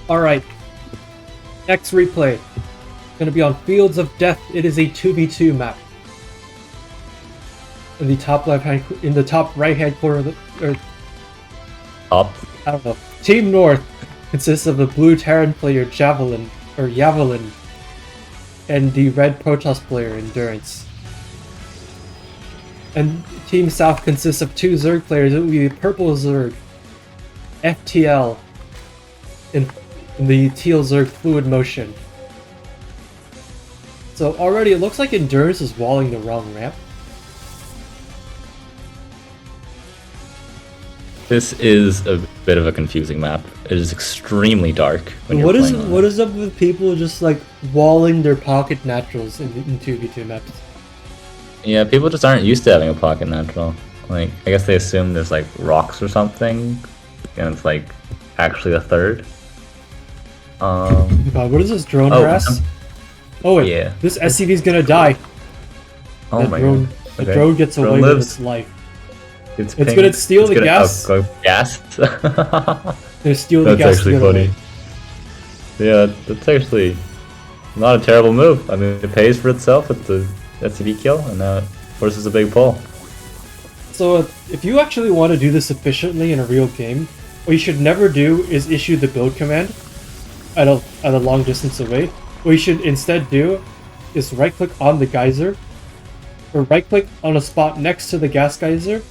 Alright, next replay. Gonna be on Fields of Death. It is a 2v2 map. In the top right hand corner of the Up. I don't know. Team North consists of the blue Terran player Yavalun and the red Protoss player Endurance. And Team South consists of two Zerg players. It will be the purple Zerg FTL and the teal Zerg Fluidmotion. So already it looks like Endurance is walling the wrong ramp. This is a bit of a confusing map. It is extremely dark when What you're is playing on what it. is up with people just like walling their pocket naturals in 2v2 maps? Yeah, people just aren't used to having a pocket natural. Like, I guess they assume there's like rocks or something, and it's like actually a third. God, what is this drone harass? Oh wait, yeah. this SCV is gonna die. Oh The my drone, god. The Okay. drone gets Drone away lives. with its life. It's gonna steal the gas. Gas? They steal the That's gas. actually to get funny. away. Yeah, that's actually not a terrible move. I mean, it pays for itself with the SCV kill, and now it forces a big pull. So if you actually want to do this efficiently in a real game, what you should never do is issue the build command at a long distance away. What you should instead do is right-click on the geyser, or right-click on a spot next to the gas geyser,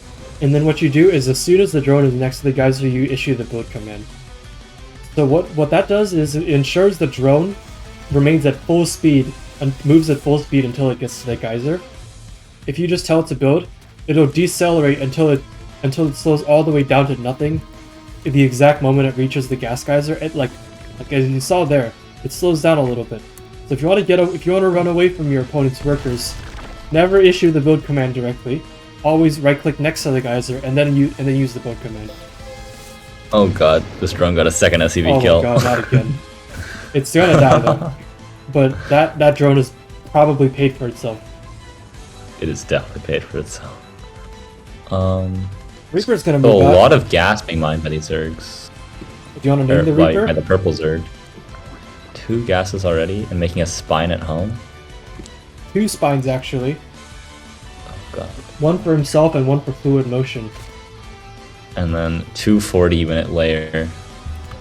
and then what you do is as soon as the drone is next to the geyser, you issue the build command. So what that does is it ensures the drone remains at full speed and moves at full speed until it gets to the geyser. If you just tell it to build, it'll decelerate until it slows all the way down to nothing at the exact moment it reaches the gas geyser. It like as you saw there, it slows down a little bit. So if you want to run away from your opponent's workers, never issue the build command directly. Always right-click next to the geyser and then use the build command. Oh god, this drone got a second SCV kill. Oh my god, not again. It's gonna die though. But that drone is probably paid for itself. It is definitely paid for itself. Reaper's gonna So move a out. lot of gas being mined by these Zergs. Do you want to name the By Reaper? the purple Zerg. 2 gases already, and making a spine at home. 2 spines actually. Oh god. One for himself and one for Fluidmotion. And then 240-minute layer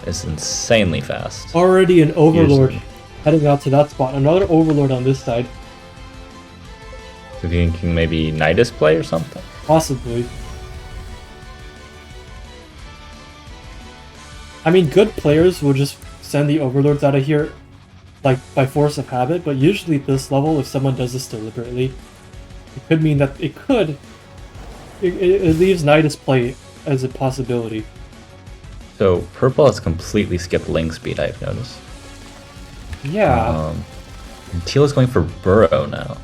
is insanely fast. Already an Overlord Usually. heading out to that spot. Another Overlord on this side. So thinking maybe Nydus play or something? Possibly. I mean, good players will just send the Overlords out of here like by force of habit, but usually at this level, if someone does this deliberately, it could mean that it leaves Nydus play as a possibility. So purple has completely skipped link speed, I've noticed. Yeah. And teal is going for burrow now.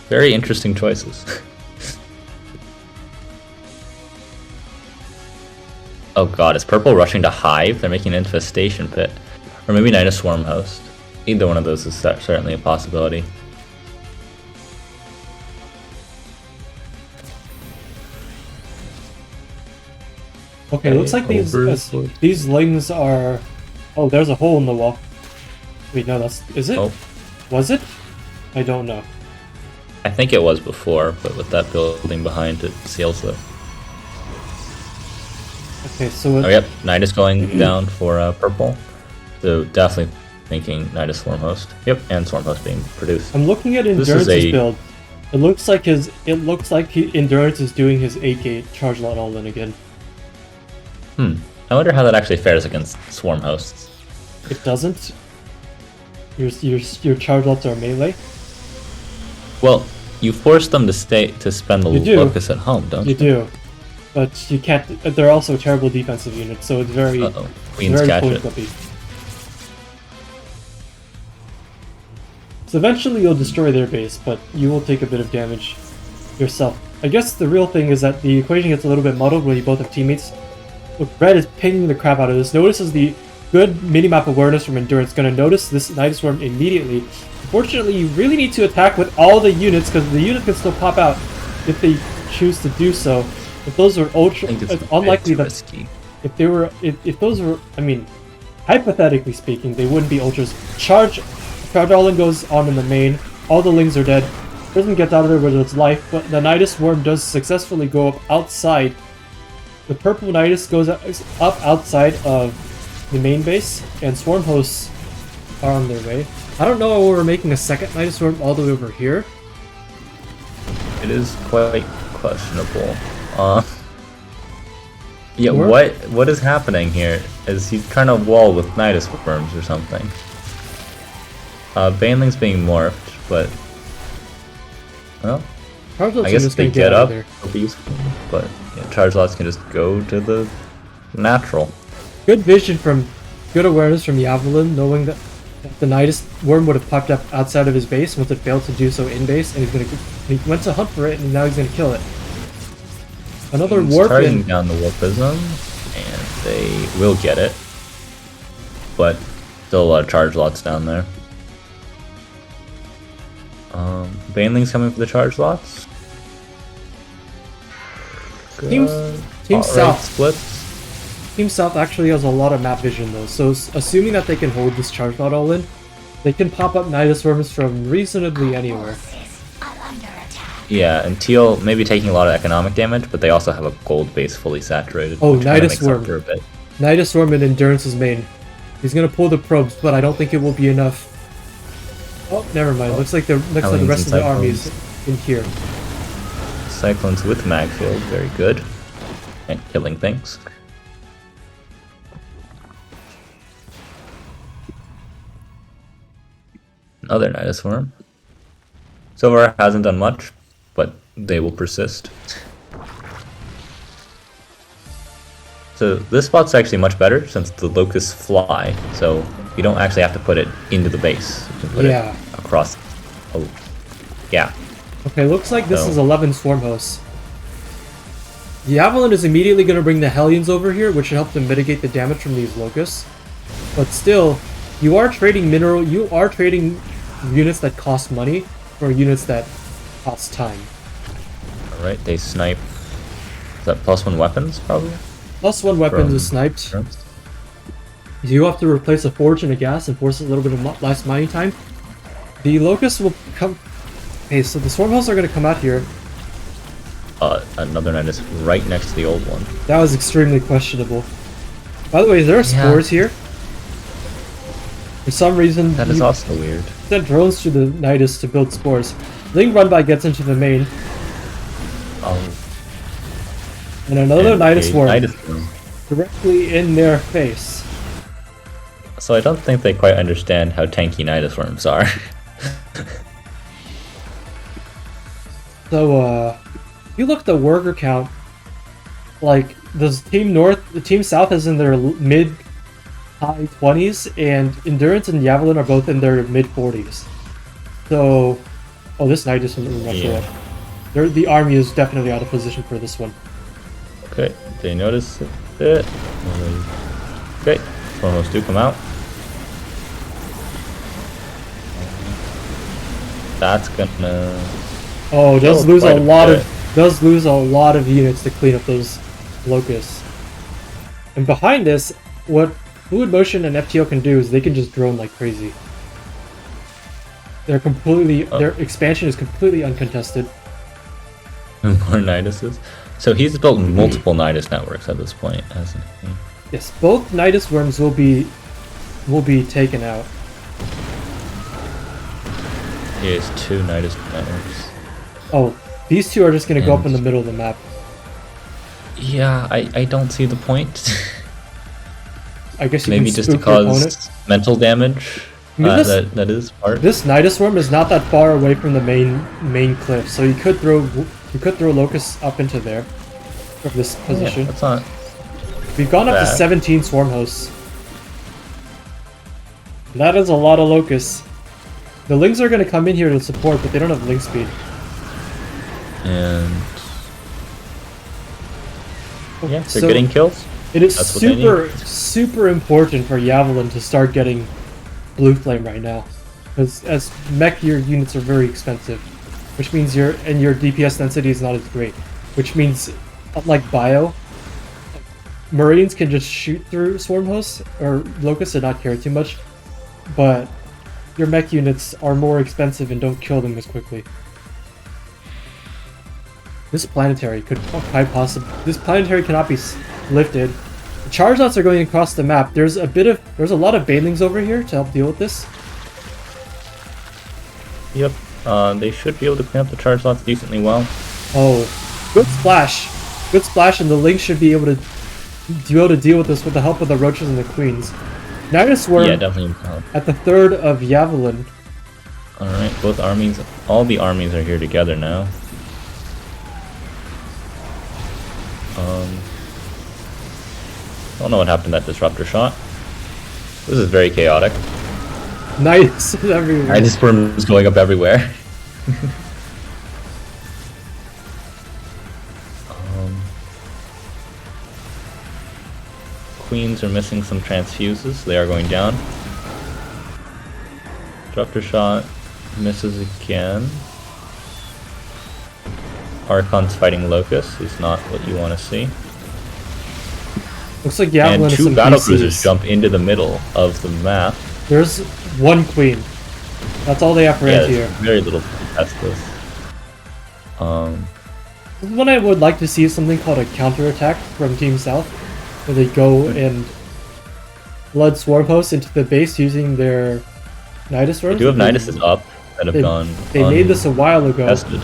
Very interesting choices. Oh god, is purple rushing to hive? They're making an infestation pit. Or maybe Nydus swarm host. Either one of those is certainly a possibility. Okay, looks like these lings are... Oh, there's a hole in the wall. Wait, no, is it? Oh. Was it? I don't know. I think it was before, but with that building behind it seals it. Okay, so Oh yep, Nydus going down for purple. So definitely thinking Nydus swarm host. Yep, and swarm host being produced. I'm looking at This is Endurance's a- build. It looks like Endurance is doing his 8-gate charge lot all in again. I wonder how that actually fares against swarm hosts. It doesn't. Your charge lots are melee. Well, you force them to spend the You do. locus at home, don't You you? do, but you can't. They're also terrible defensive units, so it's very, Uh-oh. Queens very catch point it. clippy. So eventually you'll destroy their base, but you will take a bit of damage yourself. I guess the real thing is that the equation gets a little bit muddled when you both have teammates. Look, Red is pinging the crap out of this. Notices the good minimap awareness from Endurance. Gonna notice this Nydus Swarm immediately. Unfortunately, you really need to attack with all the units because the units can still pop out if they choose to do so. If those are ultra, I think it's it's unlikely a bit that risky. if those were, I mean, hypothetically speaking, they wouldn't be ultras. Charge all in goes on in the main. All the lings are dead. Prism gets out of there with its life, but the Nydus worm does successfully go up outside. The purple Nydus goes up outside of the main base, and swarm hosts are on their way. I don't know why we're making a second Nydus worm all the way over here. It is quite questionable. Yeah, Worm? what is happening here? Is he trying to wall with Nydus worms or something? Baneling's being morphed, but well, I guess if they get up, it'll be useful. But yeah, charge lots can just go to the natural. Good vision good awareness from Yavalun, knowing that the Nydus worm would have popped up outside of his base once it failed to do so in base, and he went to hunt for it, and now he's gonna kill it. Another warp targeting down the warp prism, and they will get it, but still a lot of charge lots down there. Baneling's coming for the charge lots. Team South splits. Team South actually has a lot of map vision though, so assuming that they can hold this charge lot all in, they can pop up Nydus worms from reasonably anywhere. Yeah, and Teal may be taking a lot of economic damage, but they also have a gold base fully saturated. Oh, Nydus worm. For a bit. Nydus worm in Endurance's main. He's gonna pull the probes, but I don't think it will be enough. Oh, never mind. Looks like the rest of the army is in here. Cyclones with Magfield, very good. And killing things. Another Nydus worm. Silver hasn't done much, but they will persist. So this spot's actually much better since the locusts fly, so you don't actually have to put it into the base. You can put it across. Oh, yeah. Okay, looks like this is 11 swarm hosts. The Yavalun is immediately going to bring the Hellions over here, which should help to mitigate the damage from these locusts. But still, you are trading units that cost money for units that cost time. Alright, they snipe. Is that +1 weapons, probably? +1 weapons is sniped. You have to replace a forge and a gas and force a little bit of less mining time. The locusts will come. Okay, so the swarm hosts are going to come out here. Another Nydus right next to the old one. That was extremely questionable. By the way, there are spores here. For some reason, that is also weird. Sent drones to the Nydus to build spores. Ling Runby gets into the main. Oh. And another Nydus worm directly in their face. So I don't think they quite understand how tanky Nydus worms are. So, if you look at the worker count, like, the Team South is in their mid-high 20s, and Endurance and Yavalun are both in their mid-40s. So, oh, this Nydus wasn't rush away. The army is definitely out of position for this one. Okay, they notice it. Okay, almost do come out. That's gonna. Oh, does lose a lot of units to clean up those locusts. And behind this, what Fluidmotion and FTL can do is they can just drone like crazy. Their expansion is completely uncontested. More Nyduses. So he's built multiple Nydus networks at this point, hasn't he? Yes, both Nydus worms will be taken out. He has 2 Nydus networks. Oh, these two are just going to go up in the middle of the map. Yeah, I don't see the point. I guess you maybe can just to cause mental damage. I mean, that is part. This Nydus worm is not that far away from the main cliff, so you could throw locusts up into there from this position. Yeah, that's not. We've gone up to 17 swarm hosts. That is a lot of locusts. The lings are going to come in here to support, but they don't have link speed. And yeah, they're getting kills. It is super important for Yavalun to start getting blue flame right now, because as mech your units are very expensive, which means your DPS density is not as great. Which means, unlike Bio, Marines can just shoot through swarm hosts or locusts and not care too much, but your mech units are more expensive and don't kill them as quickly. This planetary could quite possibly. This planetary cannot be lifted. The charge lots are going across the map. There's a lot of banelings over here to help deal with this. Yep. They should be able to clean up the charge lots decently well. Oh, good splash. Good splash, and the Lynx should be able to deal with this with the help of the roaches and the queens. Nydus Swarm definitely at the third of Yavalun. Alright, both armies, all the armies are here together now. Don't know what happened to that disruptor shot. This is very chaotic. Nydus is everywhere. Nydus Swarm is going up everywhere. Queens are missing some transfuses. They are going down. Disruptor shot misses again. Archon's fighting Locust is not what you want to see. Looks like Yavalun and is two some battlecruisers jump into the middle of the map. There's one queen. That's all they have for anti-air. Very little to test this. What I would like to see is something called a counterattack from Team South, where they go and flood swarm hosts into the base using their Nydus swarms. They do have Nyduses up that have gone. They made this a while ago. Tested.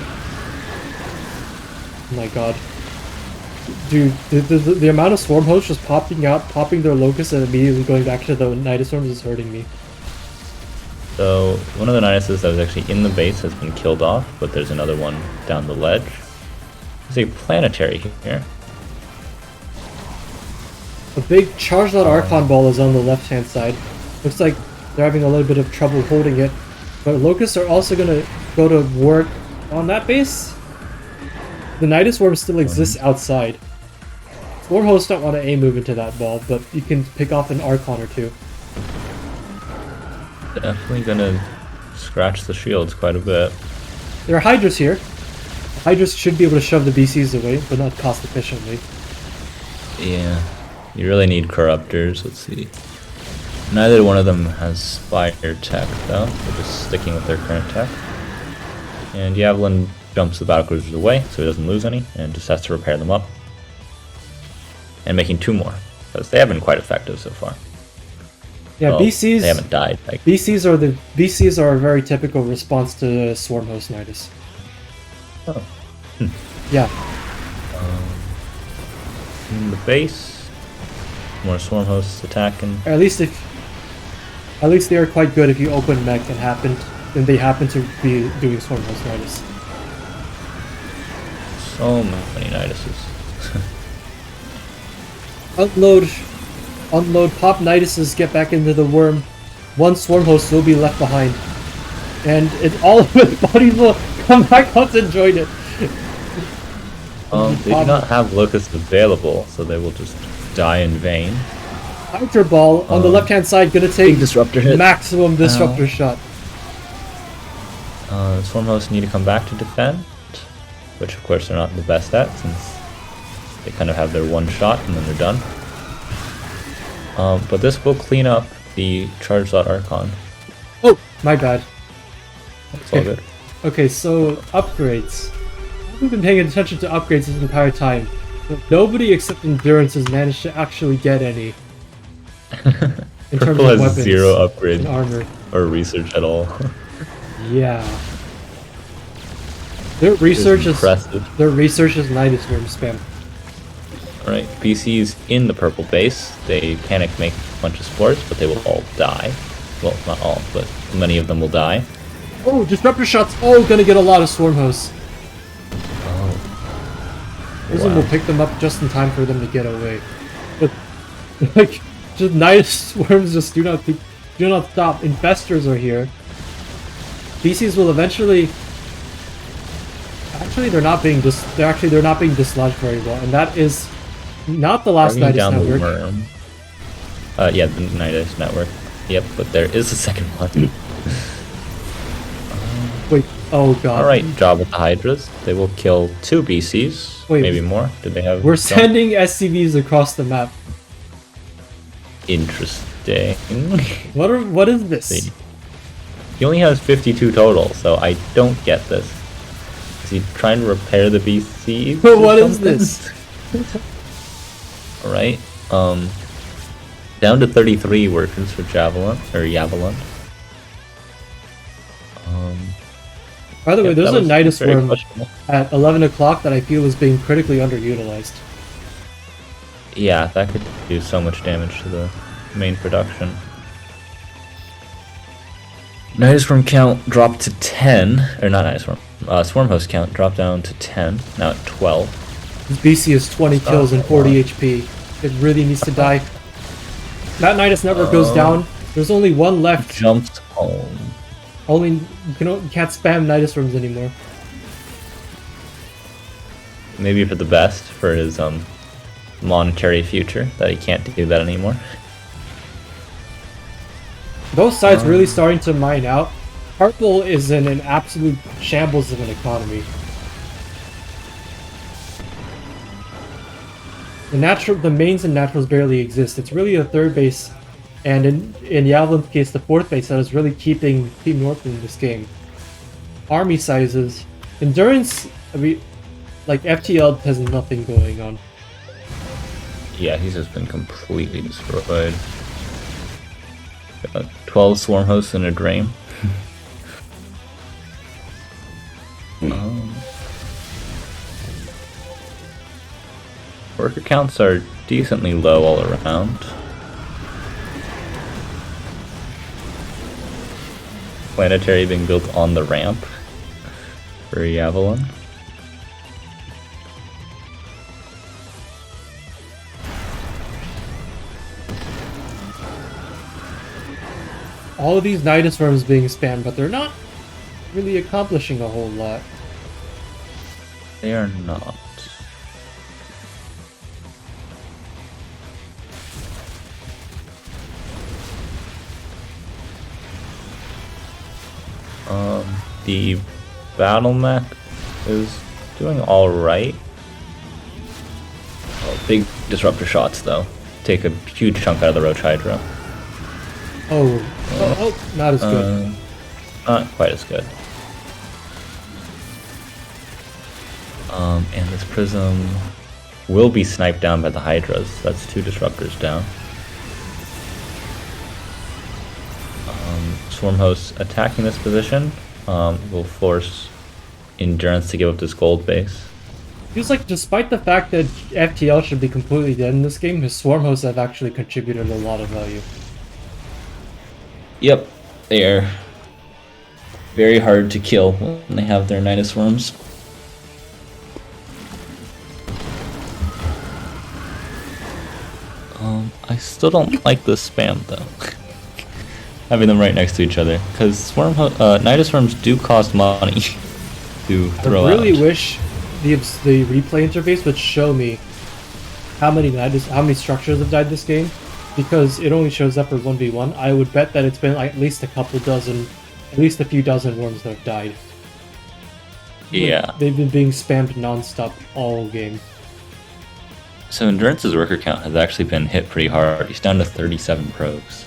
Oh my god. Dude, the amount of swarm hosts just popping out, popping their locusts and immediately going back to the Nydus swarms is hurting me. So, one of the Nyduses that was actually in the base has been killed off, but there's another one down the ledge. There's a planetary here. A big charged out Archon ball is on the left hand side. Looks like they're having a little bit of trouble holding it. But locusts are also gonna go to work on that base. The Nydus swarm still exists outside. Swarm hosts don't want to A-move into that ball, but you can pick off an Archon or two. Definitely gonna scratch the shields quite a bit. There are Hydras here. Hydras should be able to shove the BCs away, but not cost efficiently. Yeah, you really need corruptors. Let's see. Neither one of them has fire tech though. They're just sticking with their current tech. And Yavalun jumps the battlecruisers away so he doesn't lose any, and just has to repair them up. And making two more, because they have been quite effective so far. Yeah, well, BCs. They haven't died. BCs are a very typical response to Swarm Host Nydus. Oh. Yeah. In the base, more Swarm Hosts attacking. At least they are quite good if you open mech and they happen to be doing Swarm Host Nydus. So many Nyduses. Unload, pop Nyduses, get back into the worm. One Swarm Host will be left behind. And all of the bodies will come back out and join it. They do not have Locusts available, so they will just die in vain. Hydra Ball on the left hand side gonna take disruptor hit. Maximum disruptor shot. Swarm Hosts need to come back to defend, which of course they're not the best at, since they kind of have their one shot and then they're done. But this will clean up the charged out Archon. Oh, my bad. It's all good. Okay, so upgrades. I haven't been paying attention to upgrades this entire time. But nobody except Endurance has managed to actually get any. In terms Purple of has weapons 0 upgrade and armor. or research at all. Yeah. Their research is impressive. Their research is Nydus worm spam. Alright, BC's in the purple base. They panic make a bunch of spores, but they will all die. Well, not all, but many of them will die. Oh, disruptor shots! Oh, gonna get a lot of swarm hosts. Oh. This one will pick them up just in time for them to get away. But like, just Nydus swarms just do not stop. Infestors are here. BCs will eventually. Actually, they're not being dislodged very well, and that is not the last Nydus network. Yeah, the Nydus network. Yep, but there is a second one. Wait, oh god. Alright, job with the Hydras. They will kill 2 BCs, Wait, maybe more. Did they have... We're jump? sending SCVs across the map. Interesting. What is this? See. He only has 52 total, so I don't get this. Is he trying to repair the BCs? What is this? Alright, down to 33 workers for Javelin, or Yavalun. By the way, there's a Nydus very worm questionable. at 11 o'clock that I feel is being critically underutilized. Yeah, that could do so much damage to the main production. Nydus worm count dropped to 10, or not Nydus worm, swarm host count dropped down to 10, now at 12. This BC is 20 kills and 40 HP. It really needs to die. That Nydus never goes down. There's only one left. Jumped home. Only you can't spam Nydus worms anymore. Maybe for the best, for his monetary future, that he can't do that anymore. Both sides really starting to mine out. Purple is in an absolute shambles of an economy. The mains and naturals barely exist. It's really a third base, and in Yavalun's case, the fourth base that is really keeping Team North in this game. Army sizes, endurance. I mean, like FTL has nothing going on. Yeah, he's just been completely destroyed. 12 swarm hosts in a drain. Worker counts are decently low all around. Planetary being built on the ramp for Yavalun. All of these Nydus worms being spammed, but they're not really accomplishing a whole lot. They are not. The battle mech is doing alright. Oh, big disruptor shots though. Take a huge chunk out of the Roach Hydra. Not as good. Not quite as good. And this Prism will be sniped down by the Hydras. That's 2 disruptors down. Swarm hosts attacking this position will force Endurance to give up this gold base. Feels like despite the fact that FTL should be completely dead in this game, his swarm hosts have actually contributed a lot of value. Yep, they are very hard to kill when they have their Nydus worms. I still don't like the spam though. Having them right next to each other, because Nydus worms do cost money to throw out. I really wish the replay interface would show me how many structures have died this game, because it only shows up for 1v1. I would bet that it's been like at least a few dozen worms that have died. Yeah. Like, they've been being spammed non-stop all game. So Endurance's worker count has actually been hit pretty hard. He's down to 37 probes.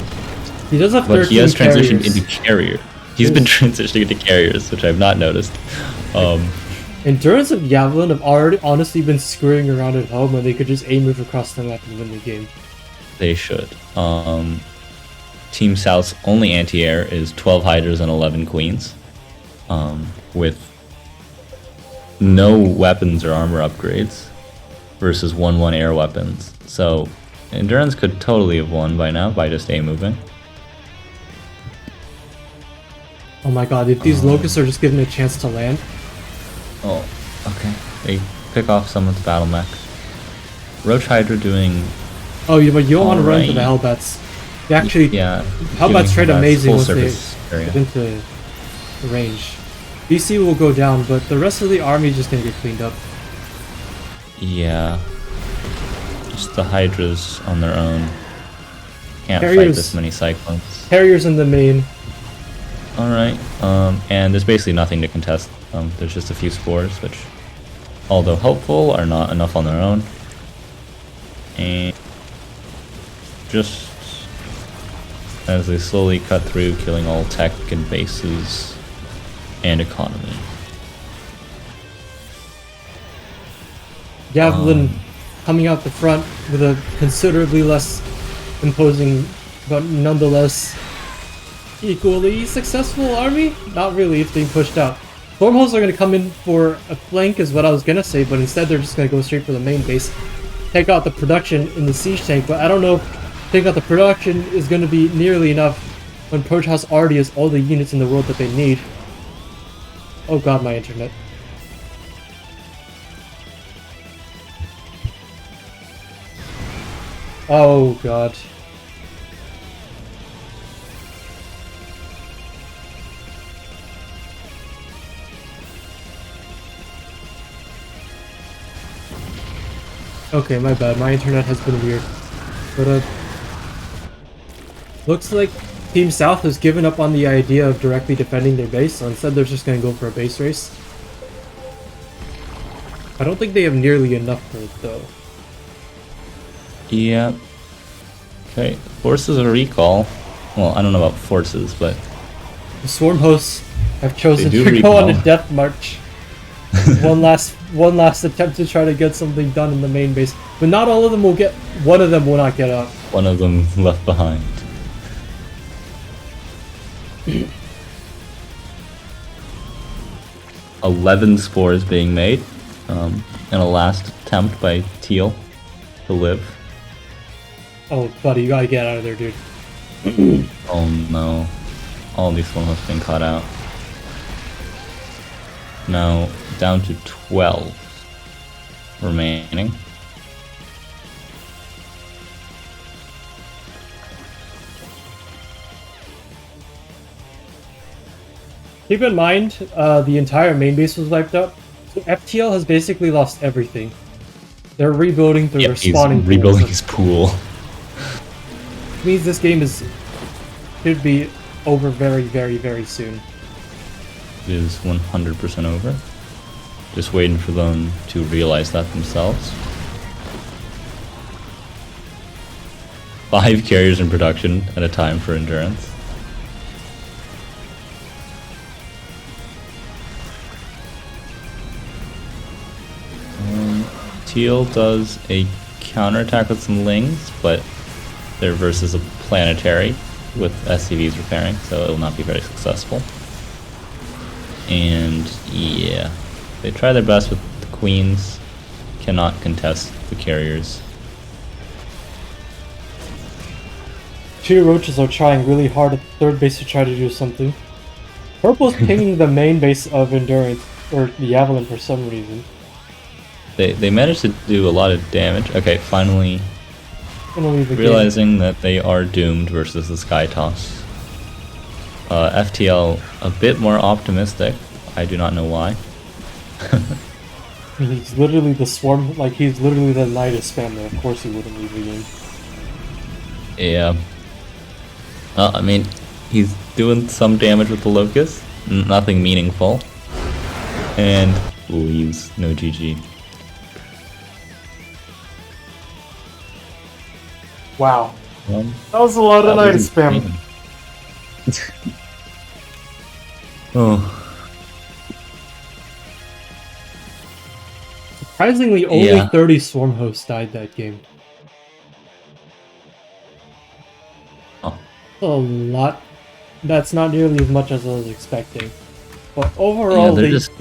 He does have 13 But he has transitioned carriers. into carrier. He's been transitioning into carriers, which I've not noticed. Endurance and Yavalun have already honestly been screwing around at home when they could just aim move across the map and win the game. They should. Team South's only anti-air is 12 Hydras and 11 Queens, with no weapons or armor upgrades versus 1/1 air weapons. So Endurance could totally have won by now by just A-moving. Oh my god, if these locusts are just given a chance to land. Oh, okay. They pick off some of the battle mech. Roach Hydra doing... Oh, but you don't want to run into the alright. Hellbats. They actually, Yeah. Hellbats trade giving amazing full once they surface area. get into range. BC will go down, but the rest of the army is just gonna get cleaned up. Yeah. Just the Hydras on their own. Can't fight Carriers. this many Cyclones. Harriers in the main. Alright, and there's basically nothing to contest. There's just a few spores, which, although helpful, are not enough on their own. And just as they slowly cut through, killing all tech and bases and economy. Yavalun coming out the front with a considerably less imposing, but nonetheless equally successful army? Not really, it's being pushed out. Stormhosts are going to come in for a flank is what I was going to say, but instead they're just going to go straight for the main base. Take out the production in the siege tank, but I don't know if taking out the production is going to be nearly enough when Protoss already has all the units in the world that they need. Oh god, my internet. Oh god. Okay, my bad. My internet has been weird. But looks like Team South has given up on the idea of directly defending their base, so instead they're just gonna go for a base race. I don't think they have nearly enough for it though. Yeah. Okay, forces a recall. Well, I don't know about forces, but The Swarm hosts have chosen do to go on a recall. death march. one last attempt to try to get something done in the main base, but not all of them will get. One of them will not get up. one of them left behind. 11 spores being made, in a last attempt by Teal to live. Oh, buddy, you gotta get out of there, dude. Oh no. All these ones have been caught out. Now, down to 12 remaining. Keep in mind, the entire main base was wiped out. So FTL has basically lost everything. They're rebuilding their Yep, he's spawning pools. rebuilding his pool. Which means this game should be over very, very, very soon. It is 100% over. Just waiting for them to realize that themselves. 5 carriers in production at a time for endurance. Teal does a counterattack with some lings, but they're versus a planetary with SCVs repairing, so it will not be very successful. And yeah, they try their best with the queens, cannot contest the carriers. Two roaches are trying really hard at the third base to try to do something. Purple's pinging the main base of Endurance, or the Yavalun for some reason. They managed to do a lot of damage. Okay, finally realizing that they are doomed versus the Sky Toss. FTL a bit more optimistic. I do not know why. He's literally the swarm, like he's literally the Nydus spammer. Of course he wouldn't leave the game. Yeah. I mean, he's doing some damage with the Locust. Nothing meaningful. And leaves. No GG. Wow. That was a lot of Nydus spam. Oh. Surprisingly, only Yeah. 30 swarm hosts died that game. Oh. A lot. That's not nearly as much as I was expecting. But overall, Yeah, they're they just